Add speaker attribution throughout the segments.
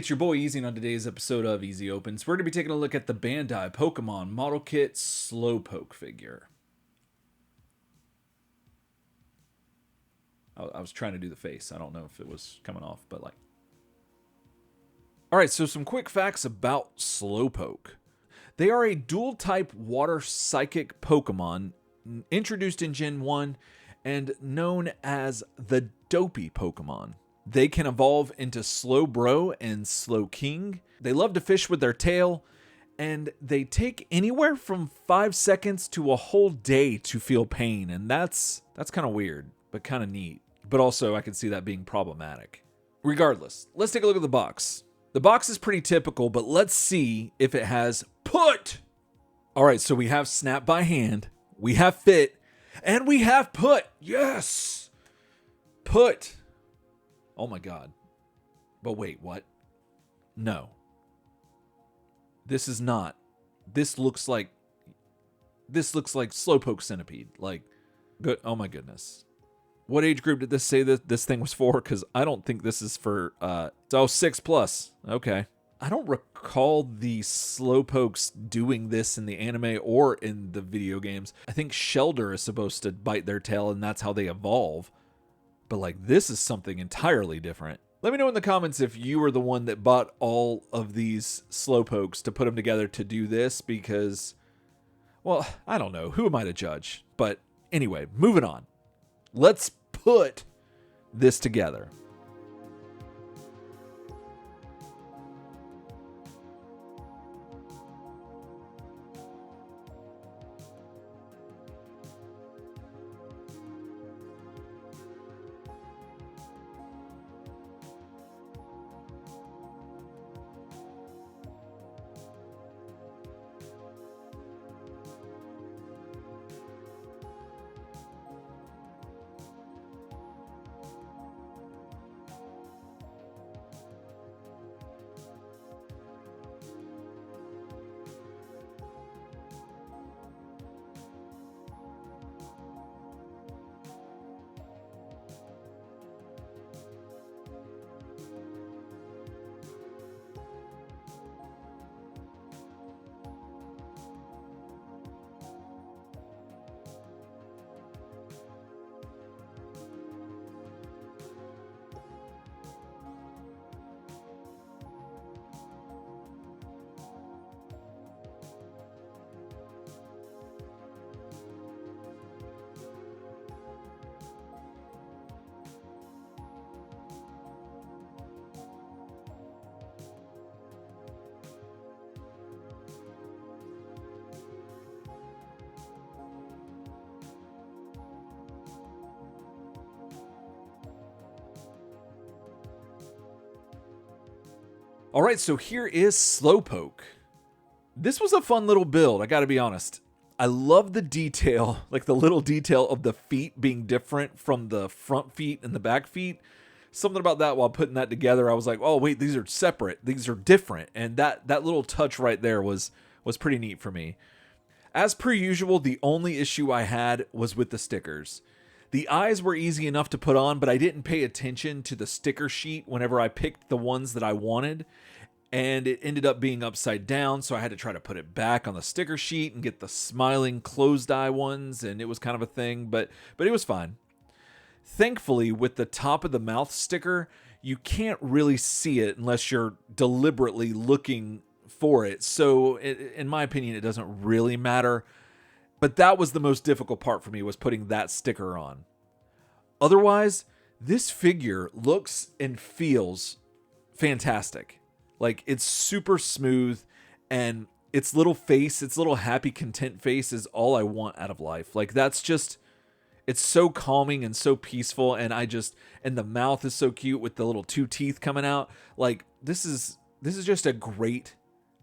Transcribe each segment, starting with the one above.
Speaker 1: It's your boy Easy, and on today's episode of Easy Opens, we're going to be taking a look at the Bandai Pokemon Model Kit Slowpoke figure. I was trying to do the face. I don't know if it was coming off, but like. Alright, so some quick facts about Slowpoke. They are a dual-type water psychic Pokemon introduced in Gen 1 and known as the Dopey Pokemon. They can evolve into Slowbro and Slowking. They love to fish with their tail, and they take anywhere from 5 seconds to a whole day to feel pain, and that's kind of weird, but kind of neat. But also, I can see that being problematic. Regardless, let's take a look at the box. The box is pretty typical, but let's see if it has put. All right, so we have snap by hand, we have fit, and we have put. Yes! Put. Oh my god. But wait, what? No. This is not. This looks like Slowpoke Centipede. Like, good. Oh my goodness. What age group did this say that this thing was for? Because I don't think this is for, 6+. Okay. I don't recall the Slowpokes doing this in the anime or in the video games. I think Shelder is supposed to bite their tail and that's how they evolve. But like, this is something entirely different. Let me know in the comments if you were the one that bought all of these Slowpokes to put them together to do this, because, well, I don't know. Who am I to judge? But anyway, moving on. Let's put this together. All right, so here is Slowpoke. This was a fun little build, I gotta be honest. I love the detail, like the little detail of the feet being different from the front feet and the back feet. Something about that while putting that together, I was like, oh wait, these are separate, these are different. And that little touch right there was pretty neat for me. As per usual, the only issue I had was with the stickers. The eyes were easy enough to put on, but I didn't pay attention to the sticker sheet whenever I picked the ones that I wanted, and it ended up being upside down, so I had to try to put it back on the sticker sheet and get the smiling closed eye ones, and it was kind of a thing, but it was fine. Thankfully, with the top of the mouth sticker, you can't really see it unless you're deliberately looking for it, so in my opinion, it doesn't really matter. But that was the most difficult part for me, was putting that sticker on. Otherwise, this figure looks and feels fantastic. Like, it's super smooth, and its little face, its little happy, content face is all I want out of life. Like, that's just, it's so calming and so peaceful, and and the mouth is so cute with the little 2 teeth coming out. Like, this is just a great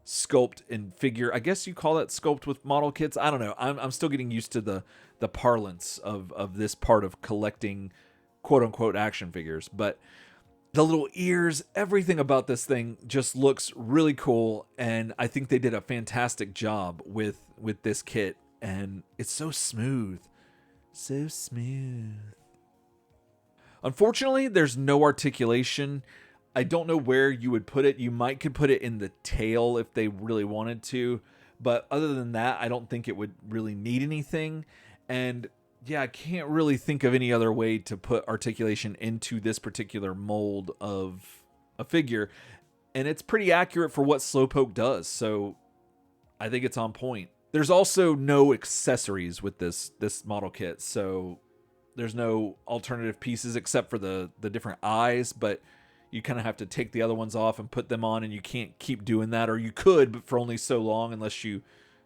Speaker 1: sculpt and figure. I guess you call that sculpt with model kits. I don't know. I'm still getting used to the parlance of this part of collecting quote unquote action figures, but the little ears, everything about this thing just looks really cool, and I think they did a fantastic job with this kit, and it's so smooth. So smooth. Unfortunately, there's no articulation. I don't know where you would put it. You could put it in the tail if they really wanted to. But other than that, I don't think it would really need anything. And yeah, I can't really think of any other way to put articulation into this particular mold of a figure. And it's pretty accurate for what Slowpoke does. So I think it's on point. There's also no accessories with this model kit. So there's no alternative pieces except for the different eyes, but you kind of have to take the other ones off and put them on, and you can't keep doing that, or you could, but for only so long unless you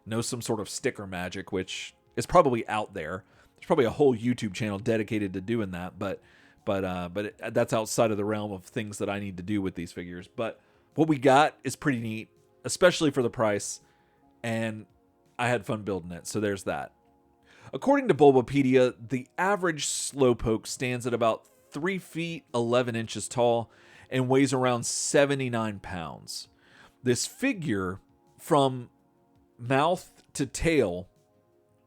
Speaker 1: know some sort of sticker magic, which is probably out there. There's probably a whole YouTube channel dedicated to doing that, but that's outside of the realm of things that I need to do with these figures. But what we got is pretty neat, especially for the price, and I had fun building it, so there's that. According to Bulbapedia, the average Slowpoke stands at about 3 feet 11 inches tall and weighs around 79 pounds. This figure, from mouth to tail,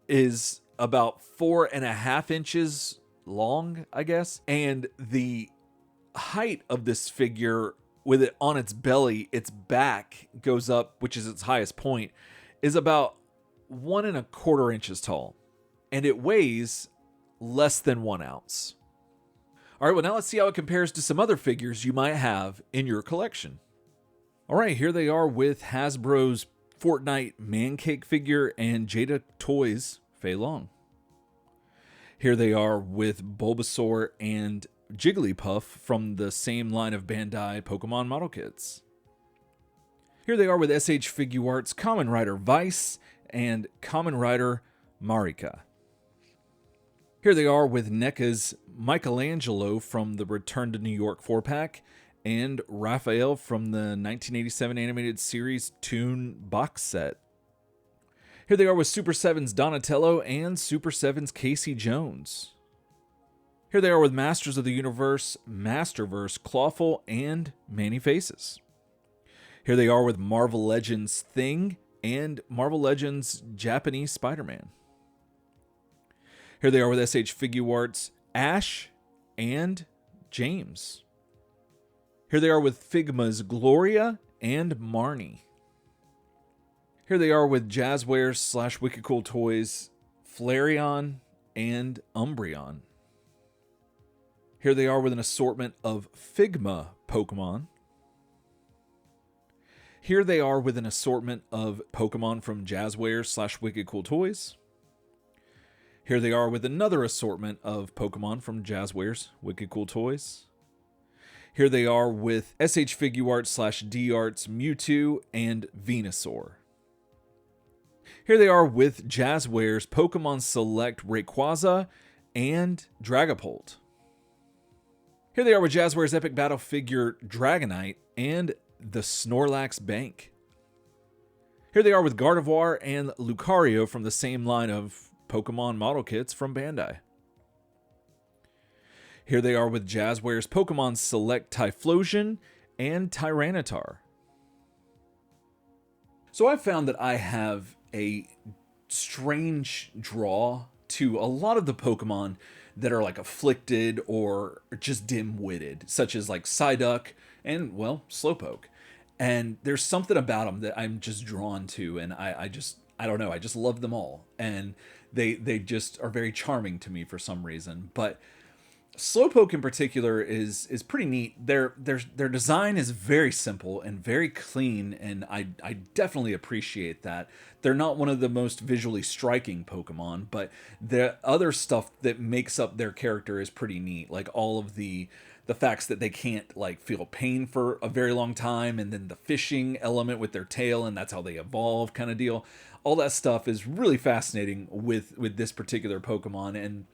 Speaker 1: is about 4.5 inches long, I guess. And the height of this figure, with it on its belly, its back goes up, which is its highest point, is about 1.25 inches tall. And it weighs less than 1 ounce. All right, well, now let's see how it compares to some other figures you might have in your collection. All right, here they are with Hasbro's Fortnite Mancake figure and Jada Toys Fei Long. Here they are with Bulbasaur and Jigglypuff from the same line of Bandai Pokemon model kits. Here they are with SH Figuarts Kamen Rider Vice and Kamen Rider Marika. Here they are with NECA's Michelangelo from the Return to New York 4-pack and Raphael from the 1987 animated series Toon box set. Here they are with Super 7's Donatello and Super 7's Casey Jones. Here they are with Masters of the Universe, Masterverse, Clawful, and Manny Faces. Here they are with Marvel Legends Thing and Marvel Legends Japanese Spider-Man. Here they are with SH Figuarts Ash and James. Here they are with Figma's Gloria and Marnie. Here they are with Jazzwares / Wicked Cool Toys Flareon and Umbreon. Here they are with an assortment of Figma Pokemon. Here they are with an assortment of Pokemon from Jazzwares / Wicked Cool Toys. Here they are with another assortment of Pokemon from Jazzwares Wicked Cool Toys. Here they are with SH Figuarts / D-Arts Mewtwo and Venusaur. Here they are with Jazzwares Pokemon Select Rayquaza and Dragapult. Here they are with Jazzwares Epic Battle figure Dragonite and the Snorlax Bank. Here they are with Gardevoir and Lucario from the same line of Pokemon model kits from Bandai. Here they are with Jazzwares Pokemon Select Typhlosion and Tyranitar. So I've found that I have a strange draw to a lot of the Pokemon that are like afflicted or just dim-witted, such as like Psyduck and, well, Slowpoke. And there's something about them that I'm just drawn to, and I don't know, I just love them all. And they just are very charming to me for some reason. But Slowpoke in particular is pretty neat. Their design is very simple and very clean, and I definitely appreciate that. They're not one of the most visually striking Pokemon, but the other stuff that makes up their character is pretty neat. Like all of the facts that they can't like feel pain for a very long time, and then the fishing element with their tail, and that's how they evolve kind of deal. All that stuff is really fascinating with this particular Pokemon, and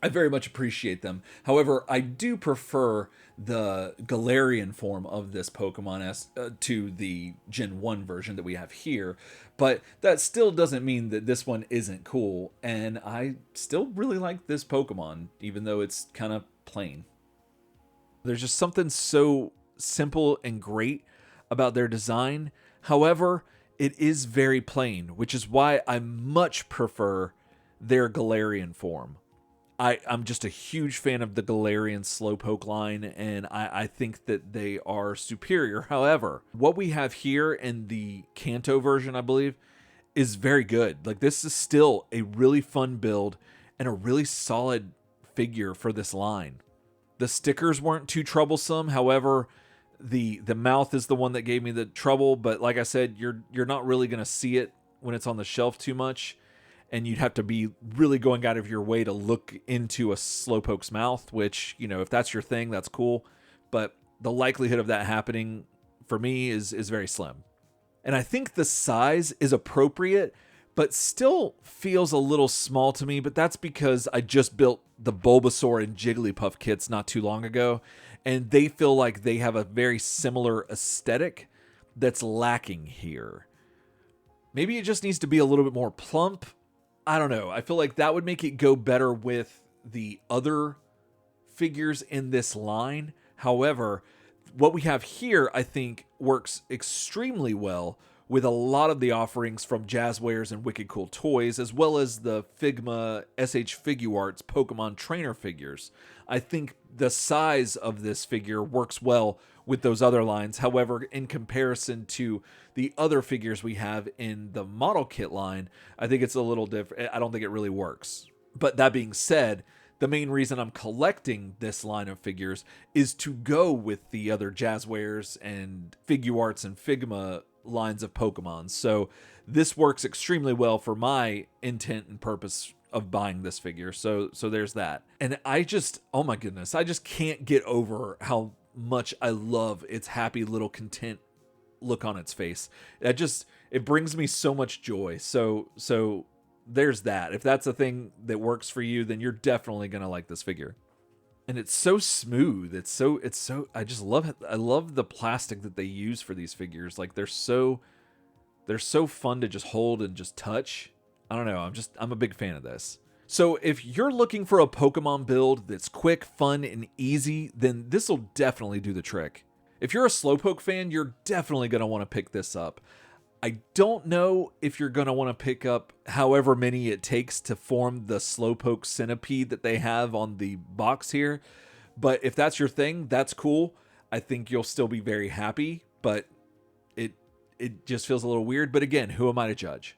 Speaker 1: I very much appreciate them. However, I do prefer the Galarian form of this Pokemon to the Gen 1 version that we have here. But that still doesn't mean that this one isn't cool. And I still really like this Pokemon, even though it's kind of plain. There's just something so simple and great about their design. However, it is very plain, which is why I much prefer their Galarian form. I'm just a huge fan of the Galarian Slowpoke line, and I think that they are superior. However, what we have here in the Kanto version, I believe, is very good. Like, this is still a really fun build and a really solid figure for this line. The stickers weren't too troublesome. However, the mouth is the one that gave me the trouble. But like I said, you're not really going to see it when it's on the shelf too much. And you'd have to be really going out of your way to look into a Slowpoke's mouth, which, you know, if that's your thing, that's cool. But the likelihood of that happening for me is very slim. And I think the size is appropriate, but still feels a little small to me. But that's because I just built the Bulbasaur and Jigglypuff kits not too long ago, and they feel like they have a very similar aesthetic that's lacking here. Maybe it just needs to be a little bit more plump. I don't know. I feel like that would make it go better with the other figures in this line. However, what we have here, I think, works extremely well with a lot of the offerings from Jazzwares and Wicked Cool Toys, as well as the Figma SH Figuarts Pokemon trainer figures. I think the size of this figure works well with those other lines. However, in comparison to the other figures we have in the model kit line, I think it's a little different. I don't think it really works. But that being said, the main reason I'm collecting this line of figures is to go with the other Jazzwares and Figuarts and Figma lines of Pokemon. So this works extremely well for my intent and purpose of buying this figure. So there's that. And I just, oh my goodness, I just can't get over how much I love its happy little content look on its face. It brings me so much joy. So there's that. If that's a thing that works for you, then you're definitely going to like this figure. And it's so smooth. It's so I just love it. I love the plastic that they use for these figures. Like, they're so fun to just hold and just touch. I don't know. I'm a big fan of this. So if you're looking for a Pokemon build that's quick, fun, and easy, then this will definitely do the trick. If you're a Slowpoke fan, you're definitely going to want to pick this up. I don't know if you're going to want to pick up however many it takes to form the Slowpoke centipede that they have on the box here. But if that's your thing, that's cool. I think you'll still be very happy, but it just feels a little weird. But again, who am I to judge?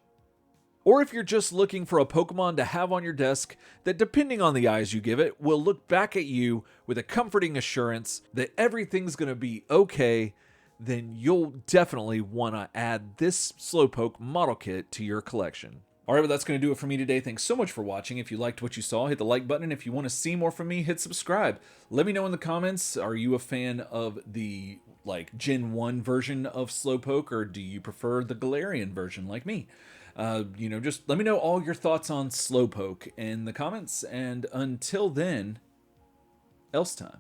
Speaker 1: Or if you're just looking for a Pokemon to have on your desk that, depending on the eyes you give it, will look back at you with a comforting assurance that everything's going to be okay, then you'll definitely want to add this Slowpoke model kit to your collection. Alright, well, that's going to do it for me today. Thanks so much for watching. If you liked what you saw, hit the like button. If you want to see more from me, hit subscribe. Let me know in the comments, are you a fan of the Gen 1 version of Slowpoke, or do you prefer the Galarian version like me? Just let me know all your thoughts on Slowpoke in the comments, and until then, else time.